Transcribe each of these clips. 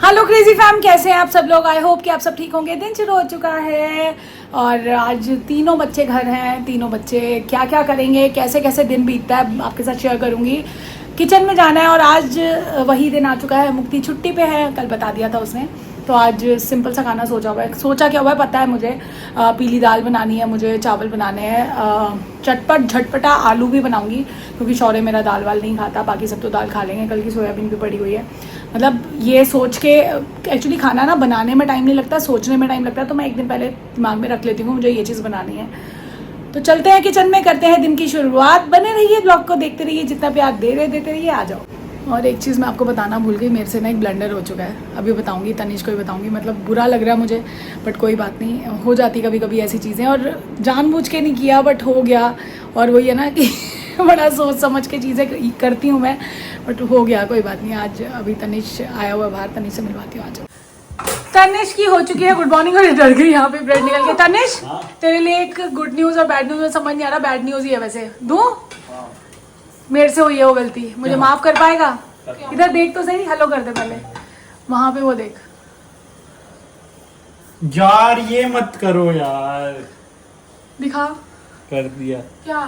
Hello crazy fam, कैसे हैं आप सब लोग। आई होप कि आप सब ठीक होंगे। दिन शुरू हो चुका है और आज तीनों बच्चे घर हैं। तीनों बच्चे क्या क्या करेंगे, कैसे कैसे दिन बीतता है आपके साथ शेयर करूंगी। किचन में जाना है और आज वही दिन आ चुका है। मुक्ति छुट्टी पे है, कल बता दिया था उसने। तो आज सिंपल सा खाना सोचा क्या हुआ है पता है मुझे। पीली दाल बनानी है, मुझे चावल बनाने हैं, चटपट झटपटा आलू भी बनाऊंगी क्योंकि शौर्य मेरा दाल वाल नहीं खाता, बाकी सब तो दाल खा लेंगे। कल की सोयाबीन भी पड़ी हुई है। मतलब ये सोच के एक्चुअली खाना ना बनाने में टाइम नहीं लगता, सोचने में टाइम लगता है। तो मैं एक दिन पहले दिमाग में रख लेती हूँ मुझे ये चीज़ बनानी है। तो चलते हैं किचन में, करते हैं दिन की शुरुआत। बने रहिए, ब्लॉग को देखते रहिए, जितना प्यार देते रहिए। आ जाओ। और एक चीज़ मैं आपको बताना भूल गई, मेरे से ना एक ब्लंडर हो चुका है। अभी बताऊंगी, तनिष को ही बताऊंगी। मतलब बुरा लग रहा है मुझे, बट कोई बात नहीं, हो जाती कभी कभी ऐसी चीज़ें। और जानबूझ के नहीं किया, बट हो गया। और वही है ना कि बड़ा सोच समझ के चीज़ें करती हूँ मैं, बट हो गया, कोई बात नहीं। आज अभी तनिष आया हुआ बाहर, तनिष से मिलवाती हूँ। आ जाओ। तनिष की हो चुकी है गुड मॉर्निंग और डर गई यहाँ पे ब्रेड निकल के। तनिष तेरे लिए एक गुड न्यूज़ और बैड न्यूज़ में समझ नहीं आ रहा। बैड न्यूज़ ही है वैसे। दूँ? मेरे से हुई है वो गलती, मुझे माफ कर पाएगा? इधर देख तो सही, हेलो कर दे पहले। वहां पे वो देख यार, ये मत करो यार। दिखा। कर दिया क्या?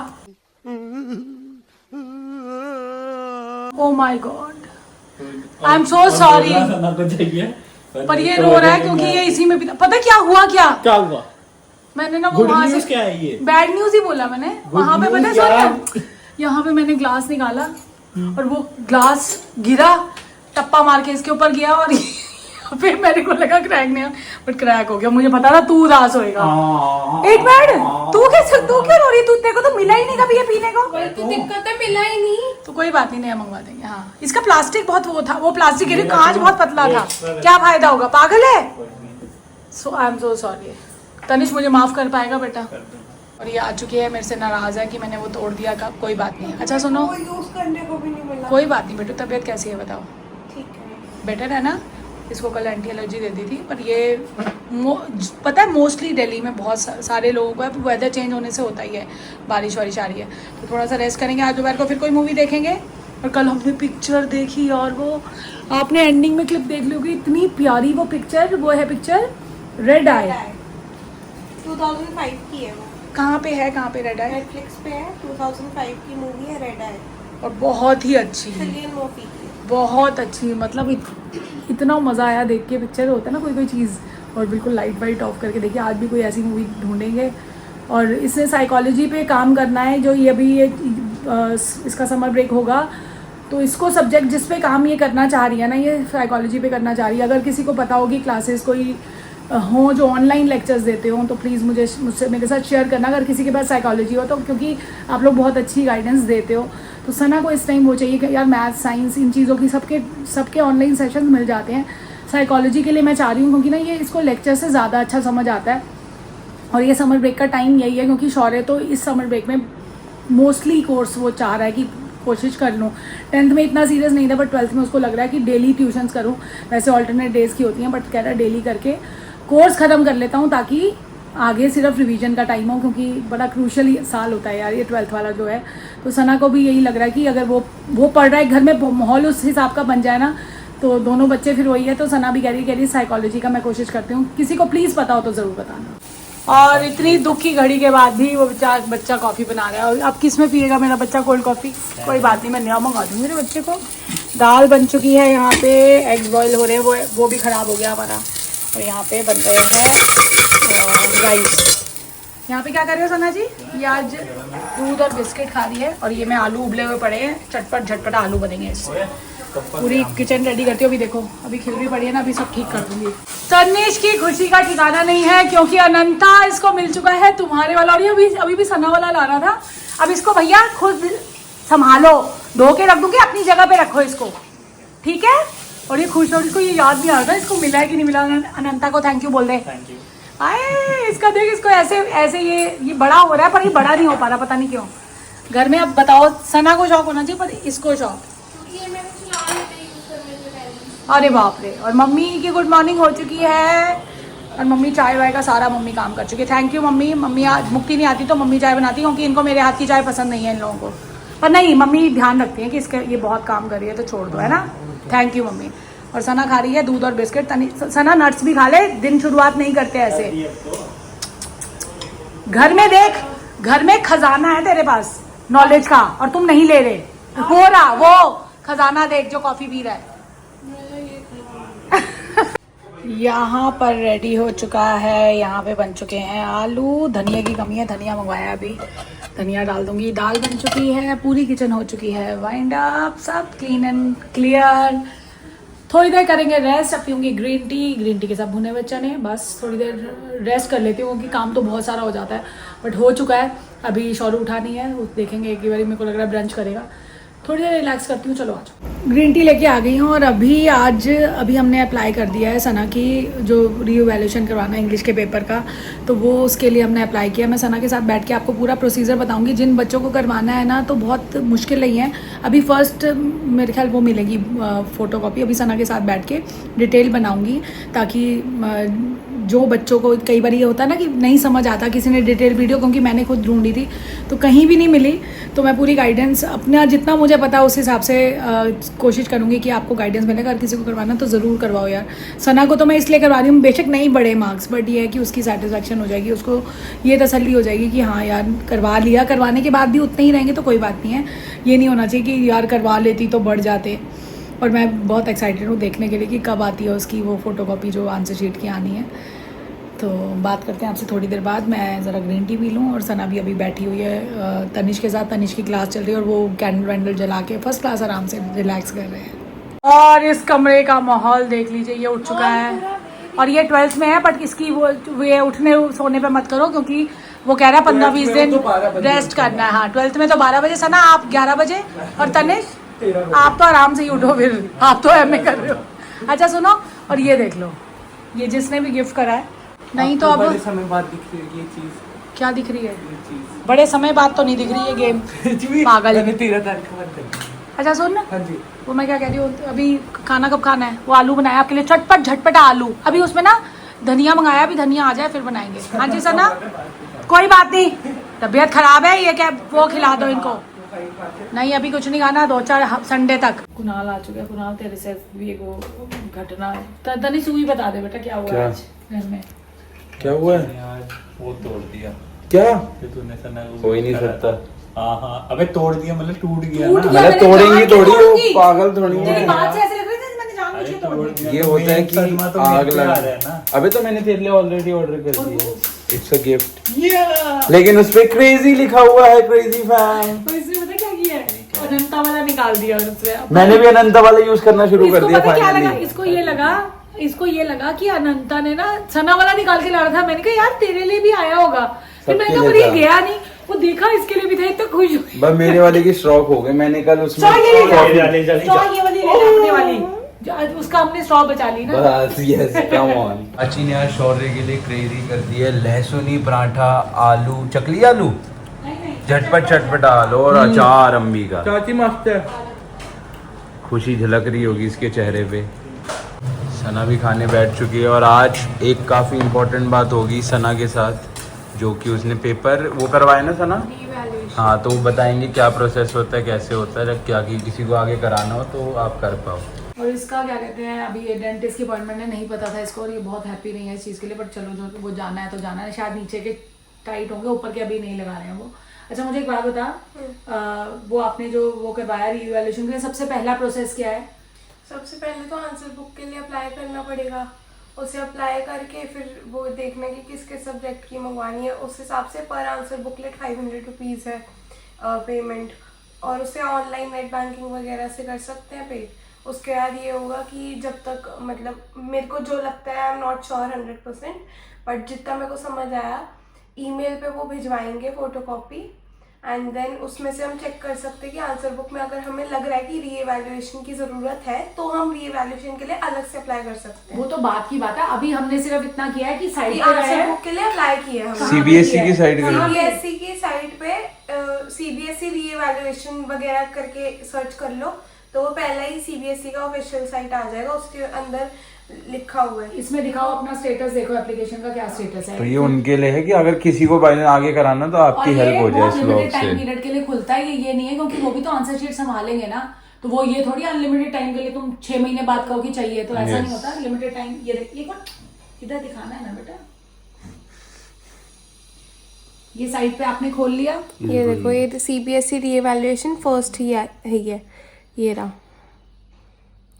Oh my God, I am so sorry. पर ये रो रहा है क्योंकि ये इसी में पता क्या हुआ। क्या हुआ? मैंने ना वो वहां से, क्या है ये? बैड न्यूज ही बोला मैंने। वहां पे पता है, यहाँ पे मैंने ग्लास निकाला और वो ग्लास गिरा, टप्पा मार के इसके ऊपर गया और फिर मेरे को लगा क्रैक नहीं, बट क्रैक हो गया। मुझे पता था तू उदास होएगा। एक मिनट, तू क्यों रो रही? तू तेरे को तो मिला ही नहीं कभी ये पीने को। तो दिक्कत है, मिला ही नहीं। तो कोई बात नहीं, नया मंगवा देंगे। हाँ, इसका प्लास्टिक बहुत वो था, वो प्लास्टिक के लिए कांच बहुत पतला था। क्या फायदा होगा, पागल है। So I am so sorry. Tanish मुझे माफ कर पाएगा बेटा? और ये आ चुकी है, मेरे से नाराज है कि मैंने वो तोड़ दिया। का कोई बात नहीं। अच्छा सुनो, यूज करने को भी नहीं मिला। कोई बात नहीं बेटू, तबीयत कैसी है बताओ? ठीक है, बेटर है ना? इसको कल एंटी एलर्जी दे दी थी, पर ये पता है मोस्टली दिल्ली में बहुत सारे लोगों को है। वेदर चेंज होने से होता ही है, बारिश वारिश आ रही है तो थोड़ा सा रेस्ट करेंगे। आज दोपहर को फिर कोई मूवी देखेंगे। और कल हमने पिक्चर देखी और वो आपने एंडिंग में क्लिप देख लोगी, इतनी प्यारी वो पिक्चर। वो है पिक्चर रेड आई। 2005 की है वो। कहाँ पे रेड आई? नेटफ्लिक्स पे है। 2005 की मूवी है रेड आई, और बहुत ही अच्छी, चिलियन मोफी की। बहुत अच्छी। मतलब इतना मज़ा आया देख के। पिक्चर होता है ना कोई चीज़, और बिल्कुल लाइट वाइट ऑफ करके देखिए। आज भी कोई ऐसी मूवी ढूंढेंगे। और इसने साइकोलॉजी पे काम करना है। जो ये इसका समर ब्रेक होगा तो इसको सब्जेक्ट जिस पे काम ये करना चाह रही है ना, ये साइकोलॉजी पे करना चाह रही है। अगर किसी को पता होगी क्लासेस कोई हों जो ऑनलाइन लेक्चर्स देते हो तो प्लीज़ मुझसे मेरे साथ शेयर करना, अगर किसी के पास साइकोलॉजी हो तो, क्योंकि आप लोग बहुत अच्छी गाइडेंस देते हो। तो सना को इस टाइम वो चाहिए कि यार मैथ साइंस इन चीज़ों की सबके ऑनलाइन सेशंस मिल जाते हैं। साइकोलॉजी के लिए मैं चाह रही हूँ क्योंकि ना ये इसको लेक्चर से ज़्यादा अच्छा समझ आता है। और ये समर ब्रेक का टाइम यही है क्योंकि शौर्य तो इस समर ब्रेक में मोस्टली कोर्स वो चाह रहा है कि कोशिश कर लूँ। 10th में इतना सीरियस नहीं था, बट 12th में उसको लग रहा है कि डेली ट्यूशन्स करूँ। वैसे ऑल्टरनेट डेज़ की होती हैं, बट कह रहा है डेली करके कोर्स ख़त्म कर लेता हूँ ताकि आगे सिर्फ रिवीजन का टाइम हो, क्योंकि बड़ा क्रूशल साल होता है यार ये 12th वाला जो है। तो सना को भी यही लग रहा है कि अगर वो पढ़ रहा है, घर में माहौल उस हिसाब का बन जाए ना, तो दोनों बच्चे फिर वही है। तो सना भी कह रही साइकोलॉजी का मैं कोशिश करती हूँ। किसी को प्लीज़ पता हो तो ज़रूर बताना। और इतनी दुख की घड़ी के बाद भी वो बच्चा कॉफ़ी बना रहा है। और अब किस में पिएगा मेरा बच्चा कोल्ड कॉफ़ी? कोई बात नहीं, मैं नया मंगा दूँगी मेरे बच्चे को। दाल बन चुकी है, यहाँ पे एग्स बॉयल हो रहे हैं, वो भी ख़राब हो गया हमारा। और यहाँ पे बन रहे हैं राइस। यहाँ पे क्या कर रहे हो सना जी? ये आज दूध और बिस्किट खा रही है। और ये मैं आलू उबले हुए पड़े हैं, चटपट झटपट आलू बनेंगे इससे। पूरी किचन रेडी करती हूँ। अभी देखो, अभी खिल भी पड़ी है ना, अभी सब ठीक कर दूंगी। तनिष की खुशी का ठिकाना नहीं है क्योंकि अनंता इसको मिल चुका है तुम्हारे वाला। और ये अभी भी सना वाला लाना था। अब इसको भैया खुद संभालो, धो के रख दूंगी, अपनी जगह पे रखो इसको, ठीक है? और ये खुश हो, इसको ये याद नहीं आ रहा इसको मिला है कि नहीं मिला। अनंता को थैंक यू बोल दे। आए इसका देख, इसको ऐसे ये बड़ा हो रहा है, पर ये बड़ा नहीं हो पा रहा, पता नहीं क्यों। घर में अब बताओ, सना को शौक होना चाहिए पर इसको शौक। अरे बाप रे। और मम्मी की गुड मॉर्निंग हो चुकी है और मम्मी चाय वाय का सारा मम्मी काम कर चुकी है। Thank you mummy. मम्मी आज मुक्ति नहीं आती तो मम्मी चाय बनाती, क्योंकि इनको मेरे हाथ की चाय पसंद नहीं है इन लोगों को। पर नहीं, मम्मी ध्यान रखती है कि इसके ये बहुत काम कर रही है तो छोड़ दो, है ना? Thank you mummy. और सना खा रही है दूध और बिस्किट। सना नट्स भी खा ले, दिन शुरुआत नहीं करते ऐसे। घर में देख, घर में खजाना है तेरे पास नॉलेज का और तुम नहीं ले रहे। हो रहा वो खजाना देख जो कॉफी पी रहा है। यहाँ पर रेडी हो चुका है, यहाँ पे बन चुके हैं आलू। धनिया की कमी है, धनिया मंगवाया अभी, धनिया डाल दूंगी। दाल बन चुकी है, पूरी किचन हो चुकी है वाइंड अप, सब क्लीन एंड क्लियर। थोड़ी देर करेंगे रेस्ट, अब पीऊँगी ग्रीन टी के साथ भुने हुए चने। बस थोड़ी देर रेस्ट कर लेती हूँ क्योंकि काम तो बहुत सारा हो जाता है, बट हो चुका है। अभी शौरू उठा नहीं है, वो देखेंगे एक ही बारी, मेरे को लग रहा है ब्रंच करेगा। थोड़ी देर रिलैक्स करती हूँ। चलो आज ग्रीन टी लेके आ गई हूँ और अभी हमने अप्लाई कर दिया है सना की जो रीवैल्यूएशन करवाना है इंग्लिश के पेपर का, तो वो उसके लिए हमने अप्लाई किया। मैं सना के साथ बैठ के आपको पूरा प्रोसीजर बताऊंगी। जिन बच्चों को करवाना है ना तो बहुत मुश्किल नहीं है। अभी फर्स्ट मेरे ख्याल वो मिलेगी फ़ोटोकॉपी। अभी सना के साथ बैठ के डिटेल बनाऊँगी ताकि जो बच्चों को कई बार ये होता है ना कि नहीं समझ आता, किसी ने डिटेल वीडियो, क्योंकि मैंने खुद ढूंढी थी तो कहीं भी नहीं मिली, तो मैं पूरी गाइडेंस अपना जितना मुझे पता उस हिसाब से कोशिश करूँगी कि आपको गाइडेंस मिलेगा। अगर किसी को करवाना तो ज़रूर करवाओ यार। सना को तो मैं इसलिए करवा रही हूँ, बेशक नहीं बड़े मार्क्स, बट ये है कि उसकी सेटिस्फेक्शन हो जाएगी, उसको ये तसल्ली हो जाएगी कि हाँ यार करवा लिया। करवाने के बाद भी उतने ही रहेंगे तो कोई बात नहीं है, ये नहीं होना चाहिए कि यार करवा लेती तो बढ़ जाते। और मैं बहुत एक्साइटेड हूँ देखने के लिए कि कब आती है उसकी वो फ़ोटोकॉपी जो आंसर शीट की आनी है। तो बात करते हैं आपसे थोड़ी देर बाद। मैं ज़रा ग्रीन टी पी लूँ और सना भी अभी बैठी हुई है तनिष के साथ। तनिष की क्लास चल रही है और वो कैंडल वैंडल जला के फर्स्ट क्लास आराम से रिलैक्स कर रहे हैं। और इस कमरे का माहौल देख लीजिए, ये उठ चुका है और ये 12th में है, बट इसकी वो ये उठने सोने पे मत करो क्योंकि वो कह रहा है 15-20 दिन रेस्ट करना है। हाँ 12th में तो 12 बजे, सना आप 11 बजे और तनिष आप तो आराम से ही उठो, फिर आप तो एमए कर रहे हो। अच्छा सुनो, और ये देख लो, ये जिसने भी गिफ्ट करा है, नहीं तो अब बड़े समय बाद दिख रही है ये चीज। क्या दिख रही है? बड़े समय बाद तो नहीं दिख रही है गेम, पागल। 13 तारीख को बंद करेंगे। अच्छा सुन, हाँ जी, वो मैं क्या कह रही हूँ, अभी खाना कब खाना है? वो आलू बनाया आपके लिए, चटपट झटपटा आलू। अभी उसमें ना धनिया मंगाया, अभी धनिया आ जाए फिर बनाएंगे। हाँ जी सना, कोई बात नहीं, तबीयत खराब है, ये क्या वो खिला दो इनको। नहीं अभी कुछ नहीं खाना, 2-4 संडे तक। कुणाल आ चुका है। कुणाल तेरे से भी एक वो घटना, तनिष तू ही बता दे बेटा क्या हुआ आज घर में। क्या हुआ है यार वो तोड़ दिया। क्या? जो तूने सना को हो ही नहीं करा सकता। था। हाँ अबे तोड़ दिया मतलब टूट गया टूट ना। गया। मतलब तोड़ेंगी थोड़ी, वो पागल थोड़ी तेरी है। बात से ऐसे लग रहा है जैसे मैंने जानबूझ के तोड़ दी। दिया ये तो होता है मेन कि सदमा तो आग मेरे पे आ लगा रहा है ना। अबे तो मैंने तेरे लिए ऑलरेडी ऑर्डर कर दिया, इट्स अ गिफ्ट। या लेकिन उस पे क्रेजी लिखा हुआ है, क्रेजी फैन। तो इसने पता क्या किया है? अनंता वाला निकाल दिया और उसमें मैंने भी अनंता वाला यूज करना शुरू कर इसको दिया पता क्या लगा? फाइनली। इसको ये लगा कि अनंता ने ना सना वाला निकाल के ला रहा था। मैंने कहा यार तेरे लिए भी आया होगा, फिर मैंने कहा पर ये गया नहीं, वो देखा इसके लिए भी था, इतना खुश हुई। बस मेरे वाले की स्ट्रोक हो गए, मैंने कल उसमें स्ट्रॉ ये ले जा, ले जा, ले जा। स्ट्रॉ ये वाली ले जा अपने वाली, आज उसका हमने स्ट्रॉ बचा ली ना। बस यस कम ऑन। चाची ने आज शौर्य के लिए क्रेजी कर दी है लहसुनी पराठा, आलू चकली, आलू झटपट चटपटा आलू और अचार अम्मी का। चाची मास्टर खुशी झलक रही होगी इसके चेहरे पे। सना भी खाने बैठ चुकी है और आज एक काफ़ी इम्पोर्टेंट बात होगी सना के साथ, जो कि उसने पेपर वो करवाए ना सना। हाँ तो वो बताएंगे क्या प्रोसेस होता है, कैसे होता है, क्या कि किसी को आगे कराना हो तो आप कर पाओ। और इसका क्या कहते हैं, अभी ये डेंटिस्ट की अपॉइंटमेंट है, नहीं पता था इसको और ये बहुत हैप्पी नहीं है इस चीज़ के लिए, बट चलो जो वो जाना है तो जाना है। शायद नीचे के टाइट होंगे, ऊपर के अभी नहीं लगा रहे हैं वो। अच्छा मुझे एक बात बता, वो आपने जो वो करवाया रीवैल्यूएशन के लिए, सबसे पहला प्रोसेस क्या है? सबसे पहले तो आंसर बुक के लिए अप्लाई करना पड़ेगा। उसे अप्लाई करके फिर वो देखना कि किस किस सब्जेक्ट की मंगवानी है, उस हिसाब से पर आंसर बुकलेट 500 रुपीज़ है पेमेंट, और उसे ऑनलाइन नेट बैंकिंग वगैरह से कर सकते हैं पे। उसके बाद ये होगा कि जब तक मतलब मेरे को जो लगता है, I am not sure 100%, but जितना मेरे को समझ आया ईमेल पे वो भिजवाएंगे फोटोकॉपी, एंड देन उसमें से हम चेक कर सकते हैं कि आंसर बुक में अगर हमें लग रहा है कि रीएवैल्यूएशन की ज़रूरत है तो हम रीएवैल्यूएशन के लिए अलग से अप्लाई कर सकते हैं। वो तो बात की बात है, अभी हमने सिर्फ इतना किया है कि साइट पे आंसर बुक के लिए अप्लाई किया है हमने। सीबीएसई की साइट कर सीबीएसई की साइट पे सीबीएसई रीएवैल्यूएशन वगैरह करके सर्च कर लो तो वो पहला ही सीबीएसई का ऑफिशियल साइट आ जाएगा, उसके अंदर लिखा हुआ है। इसमें दिखाओ अपना स्टेटस, देखो एप्लीकेशन का क्या स्टेटस है। तो ये उनके लिए है कि अगर किसी को बाई आगे कराना तो आपकी हेल्प हो जाए इस ब्लॉग से। टाइम पीरियड के लिए खुलता है ये नहीं है, क्योंकि वो भी तो आंसर शीट संभालेंगे ना, तो वो ये थोड़ी अनलिमिटेड टाइम के लिए तुम 6 महीने बाद कहो कि चाहिए, तो ऐसा Yes. नहीं होता लिमिटेड टाइम। ये देख, एक बार इधर दिखाना है ना बेटा, ये साइड पे आपने खोल लिया, ये देखो, ये CBSE रीएवैल्यूएशन फर्स्ट ही है ये रहा।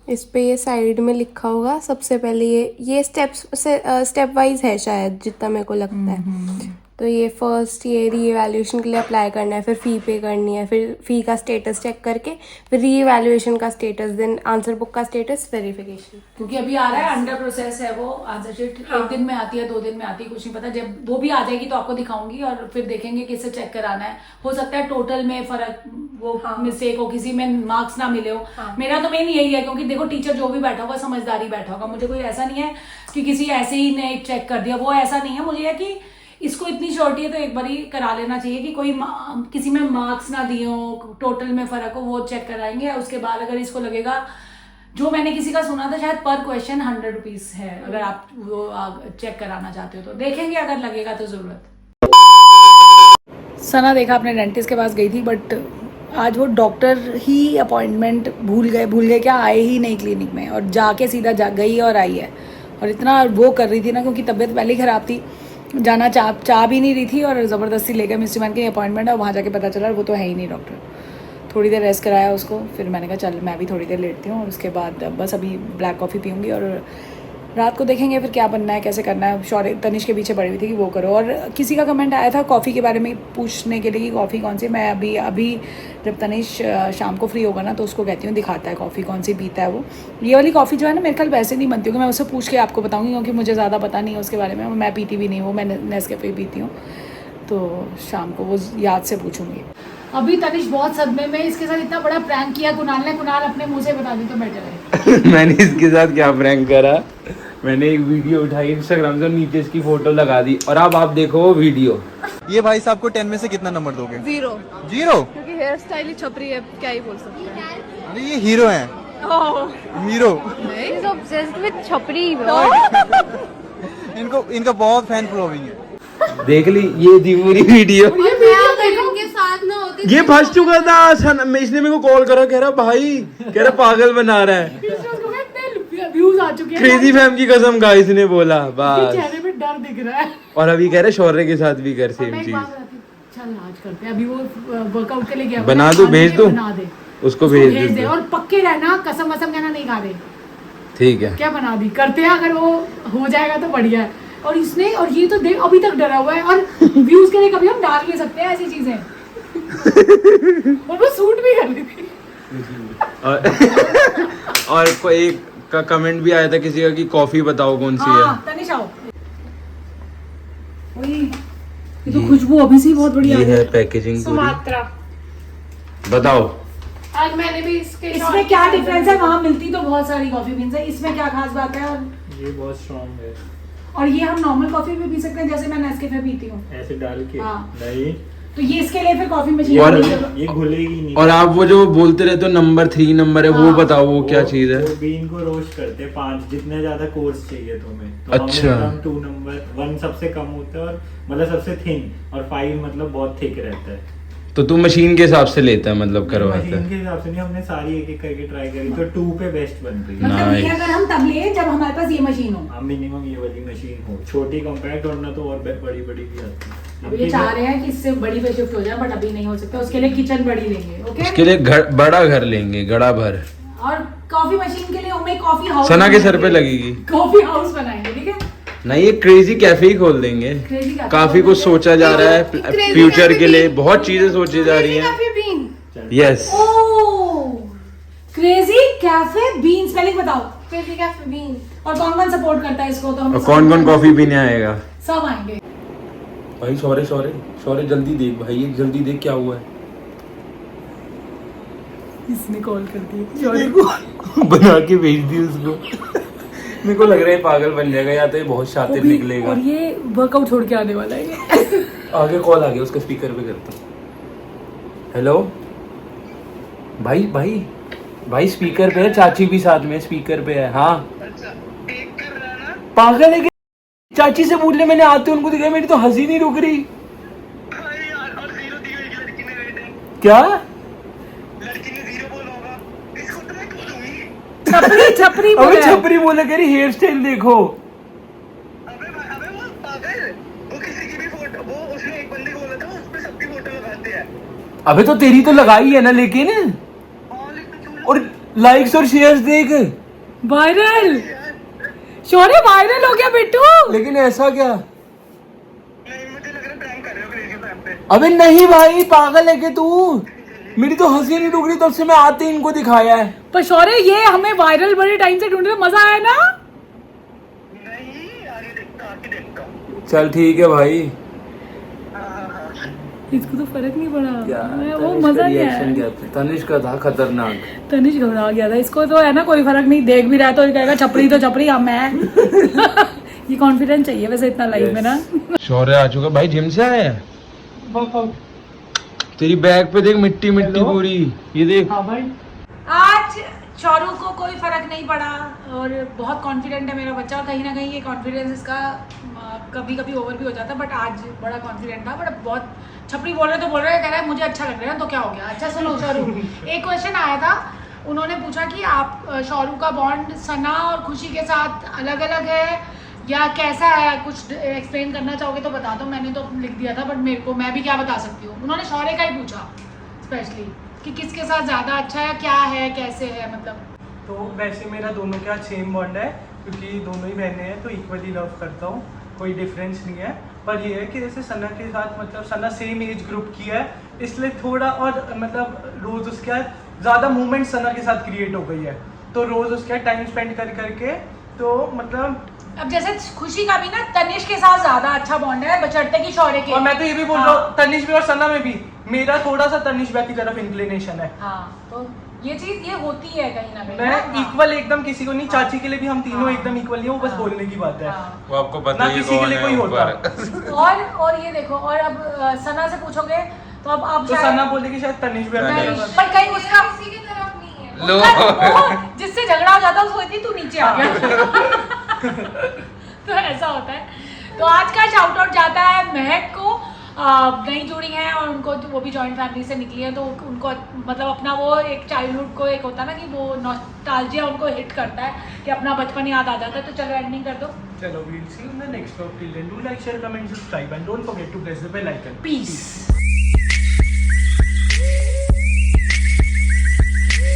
इस पे ये साइड में लिखा होगा सबसे पहले, ये स्टेप वाइज है शायद, जितना मेरे को लगता है। तो ये फर्स्ट ये रीएवैल्यूएशन के लिए अप्लाई करना है, फिर फ़ी पे करनी है, फिर फ़ी का स्टेटस चेक करके, फिर रीएवैल्यूएशन का स्टेटस, देन आंसर बुक का स्टेटस, वेरिफिकेशन। क्योंकि अभी आ रहा है अंडर प्रोसेस है वो आंसर शीट। एक दिन में आती है, 2 दिन में आती है, कुछ नहीं पता। जब वो भी आ जाएगी तो आपको दिखाऊंगी और फिर देखेंगे किससे चेक कराना है। हो सकता है टोटल में फर्क, वो मिस्टेक हो, किसी में मार्क्स ना मिले हो। मेरा तो मेन यही है, क्योंकि देखो टीचर जो भी बैठा होगा समझदारी बैठा होगा। मुझे कोई ऐसा नहीं है कि किसी ऐसे ही ने चेक कर दिया, वो ऐसा नहीं है। मुझे है कि इसको इतनी श्योरिटी है तो एक बार ही करा लेना चाहिए कि कोई किसी में मार्क्स ना दिए हो, टोटल में फर्क हो, वो चेक कराएंगे। उसके बाद अगर इसको लगेगा, जो मैंने किसी का सुना था शायद पर क्वेश्चन 100 रुपीज है, अगर आप वो चेक कराना चाहते हो तो देखेंगे, अगर लगेगा तो जरूरत। सना देखा अपने डेंटिस्ट के पास गई थी, बट आज वो डॉक्टर ही अपॉइंटमेंट भूल गए क्या, आए ही नहीं क्लिनिक में, और जाके सीधा गई और आई है। और इतना वो कर रही थी ना, क्योंकि तबीयत पहले ही खराब थी, जाना चाह भी नहीं रही थी, और ज़बरदस्ती लेकर मिस्टर मैन की अपॉइंटमेंट है। वहाँ जाके पता चला वो तो है ही नहीं डॉक्टर। थोड़ी देर रेस्ट कराया उसको, फिर मैंने कहा चल मैं भी थोड़ी देर लेटती हूँ, और उसके बाद बस अभी ब्लैक कॉफ़ी पीऊँगी, और रात को देखेंगे फिर क्या बनना है, कैसे करना है। शौर्य तनिष के पीछे पड़ी हुई थी कि वो करो। और किसी का कमेंट आया था कॉफ़ी के बारे में पूछने के लिए कि कॉफ़ी कौन सी। मैं अभी जब तनिष शाम को फ्री होगा ना तो उसको कहती हूँ, दिखाता है कॉफ़ी कौन सी पीता है वो। ये वाली कॉफ़ी जो है ना, मेरे ख्याल वैसे नहीं बनती होगी, मैं उससे पूछ के आपको बताऊँगी, क्योंकि मुझे ज़्यादा पता नहीं है उसके बारे में। मैं पीती भी नहीं हूँ, मैं नेस्कैफे पीती हूँ, तो शाम को वो याद से पूछूंगी। अभी तनिष बहुत सदमे में, इसके साथ इतना बड़ा प्रैंक किया कुणाल ने। कुणाल अपने मुँह से बता दी तो बेटर है। मैंने इसके साथ क्या प्रैंक करा, मैंने एक वीडियो उठाई इंस्टाग्राम से और नीचे इसकी फोटो लगा दी, और अब आप देखो वो वीडियो। ये भाई साहब को 10 में से कितना नंबर दोगे? 0, क्योंकि हेयर स्टाइल ही छपरी है, क्या ही बोल सकते हैं। अरे ये हीरो हैं, हीरो। छपरी इनका बहुत फैन फॉलोइंग है। देख ली, ये थी पूरी वीडियो। के साथ ना होती ये फंस चुका था। इसने मेरे को कॉल करा, कह रहा भाई, कह रहा पागल बना रहा है। व्यूज आ चुके हैं। क्रेजी फैम की कसम गाइस ने बोला, बस। चेहरे पे डर दिख रहा है। और अभी कह रहे शौर्य के साथ भी कर सेम मैं एक चीज। बात बताती हूँ, चल आज करते हैं। अभी वो वर्कआउट के लिए गया, बना दो, भेज दो, बना दे, उसको भेज दे। दे। और पक्के रहना, कसम वसम कहना नहीं खा रहे, ठीक है? क्या बना दी, करते हैं। अगर वो हो जाएगा तो बढ़िया है। और इसने, और ये तो देख अभी तक डरा हुआ है, और व्यूज के लिए कभी हम डाल नहीं सकते हैं ऐसी चीजें। और वो सूट भी कर रही थी। और कोई एक का कमेंट भी आया था किसी का कि कॉफी बताओ कौन सी है। तनिष आओ। वही, ये तो खुशबू अभी से बहुत बढ़िया ये है पैकेजिंग पूरी। सुमात्रा। बताओ आज मैंने भी इसमें क्या डिफरेंस है। वहाँ मिलती तो बहुत सारी कॉफी बीन्स है, इसमें क्या खास बात है? और ये बहुत स्ट्रॉन्ग है। और ये हम नॉर्मल कॉफी भी पी सकते हैं, जैसे मैं नेस्कैफे पीती हूँ ऐसे डाल के? हाँ। नहीं, तो ये इसके लिए फिर कॉफी मशीन और ये घुलेगी नहीं। और आप वो जो बोलते रहते हो नंबर 3 नंबर है, वो बताओ वो क्या चीज है? वो बीन को रोस्ट करते हैं 5, जितने ज्यादा कोर्स चाहिए तुम्हें। तो अच्छा। हम 2 नंबर 1 सबसे कम होता है, और मतलब सबसे थिन, और 5 मतलब बहुत थिक रहता है। तो तू मशीन के हिसाब से लेता है, मतलब करवाता मशीन है? के हिसाब से नहीं, हमने सारी एक एक करके ट्राई करी, तो 2 पे बेस्ट बन रही है। मतलब ये Nice. अगर हम तब ले जब हमारे पास ये मशीन हो। हाँ, मिनिमम ये वाली मशीन हो, छोटी कॉम्पैक्ट, और ना तो और बड़ी बड़ी भी आती है। अब ये चाह रहे हैं कि इससे बड़ी पे शिफ्ट हो जाए, बट अभी नहीं हो सकता। उसके लिए किचन बड़ी लेंगे, ओके? उसके लिए बड़ा घर लेंगे, गड़ा भर। और कॉफी मशीन के लिए हमें कॉफी हाउस, सना के सर पे लगेगी। कॉफी हाउस बनाएंगे, ठीक है? नहीं, ये क्रेजी कैफे ही खोल देंगे। Crazy cafe काफी कुछ सोचा जा रहा है Crazy फ्यूचर cafe के लिए, bean। बहुत चीजें सोची जा रही हैं। Coffee bean. Yes, oh, crazy cafe beans, पहले बताओ। Crazy cafe bean. और कौन कौन सपोर्ट करता है इसको? तो हम और कौन कौन कॉफी पीने आएगा? सब आएंगे। भाई सॉरी जल्दी देख भाई, ये जल्दी देख क्या हुआ है। इसने कॉल कर दिया, बना के भेज दी उसको। मेरे को लग रहा है पागल बन जाएगा, या तो ये बहुत शातिर निकलेगा। और ये वर्कआउट छोड़ के आने वाला है। आगे कॉल आ गया, उसका स्पीकर पे करता हूँ। हेलो भाई स्पीकर पे है, चाची भी साथ में स्पीकर पे है। हाँ पागल है कि चाची से पूछ ले, मैंने आते उनको दिखाई, मेरी तो हंसी नहीं रुक रही। क्या? छपरी छपरी अबे बोला है। छपरी बोले कह रही हेयर स्टाइल देखो। अबे वो पागल, वो किसी की भी फोटो, वो उसने एक बंदे को बोला था उस पे सबकी फोटो लगाते हैं। अबे तो तेरी तो लगाई है ना लेकिन, हाँ लेकिन चलो और लाइक्स और शेयर्स देख। वायरल यार, शौर्य वायरल हो गया बिट्टू। लेकिन ऐसा क्या? नहीं मुझे लग रहा है प्रैंक कर रहे हो क्रेजी फैम पे। अबे नहीं भाई, पागल है कि तू? मेरी तो हंसी नहीं रुक रही तब से मैं आते ही इनको दिखाया है। पर शौर्य ये हमें वायरल बड़े टाइम से ढूंढने में मजा आया ना। नहीं आगे देखता, आगे देखता। चल ठीक है भाई। इसको तो फर्क नहीं पड़ा। क्या वो मजा नहीं आया। क्या था? तनिष्क का था खतरनाक। तनिष घबरा गया था। इसको तो है ना कोई फर्क नहीं, देख भी रहा है तो ये कहेगा छपरी तो छपरी हम मैं। ये कॉन्फिडेंस चाहिए वैसे इतना लाइफ में ना। शौर्य आ चुका भाई, जिम से आया है। तेरी बैग पे देख मिट्टी मिट्टी पूरी, ये देख। आज शौरू को कोई फर्क नहीं पड़ा और बहुत कॉन्फिडेंट है मेरा बच्चा। कहीं ना कहीं ये कॉन्फिडेंस इसका कभी कभी ओवर भी हो जाता है, बट आज बड़ा कॉन्फिडेंट था। बट बहुत छपरी बोल रहे तो बोल रहे, कह रहा है मुझे अच्छा लग रहा है तो क्या हो गया। अच्छा सुनो शौरू, एक क्वेश्चन आया था, उन्होंने पूछा कि आप शौरू का बॉन्ड सना और खुशी के साथ अलग अलग है या कैसा है, कुछ एक्सप्लेन करना चाहोगे तो बता दो। मैंने तो लिख दिया था बट मेरे को, मैं भी क्या बता सकती हूँ। उन्होंने शौर्य का ही पूछा स्पेशली कि किसके साथ ज़्यादा अच्छा है, क्या है, कैसे है मतलब। तो वैसे मेरा दोनों के साथ सेम बॉन्ड है, क्योंकि दोनों ही बहनें हैं तो इक्वली लव करता हूँ, कोई डिफरेंस नहीं है। पर ये है कि जैसे सना के साथ मतलब सना सेम एज ग्रुप की है, इसलिए थोड़ा और मतलब रोज़ उसके साथ ज़्यादा मूवमेंट सना के साथ क्रिएट हो गई है, तो रोज़ उसके साथ टाइम स्पेंड कर करके तो मतलब। अब जैसे खुशी का भी ना तनिष के साथ ज्यादा अच्छा बॉन्ड है बचड़ते की शौर्य के। और मैं तो ये भी बोल रहा हूँ तनिष भी और सना में भी मेरा थोड़ा सा तनिष की तरफ इंक्लिनेशन है। हाँ तो ये चीज ये होती है कहीं ना कहीं। मैं इक्वल एकदम किसी को नहीं, चाची के लिए भी हम तीनों एकदम इक्वल ही हैं, वो बस बोलने की बात है। वो आपको पता ना ही किसी के लिए कोई होता। और ये देखो, और अब सना से पूछोगे तो अब आप तो सना बोलेगी शायद तनिष भी नहीं, अपने पर कहीं उसका किसी की तरफ नहीं है। लो वो जिससे झगड़ा हो जाता है उसको इतनी तू नीचे आ गया। तो ऐसा होता है। तो आज का शाउट आउट जाता है महक को। नई जोड़ी हैं और उनको वो भी जॉइंट फैमिली से निकली है, तो उनको मतलब अपना वो एक चाइल्डहुड को एक होता है ना कि वो नॉस्टैल्जिया उनको हिट करता है कि अपना बचपन याद आ जाता है। तो चलो एंडिंग कर दो। चलो we'll see you in the next vlog. Till then, do like, share, comment, subscribe, and don't forget to press the bell icon. Peace.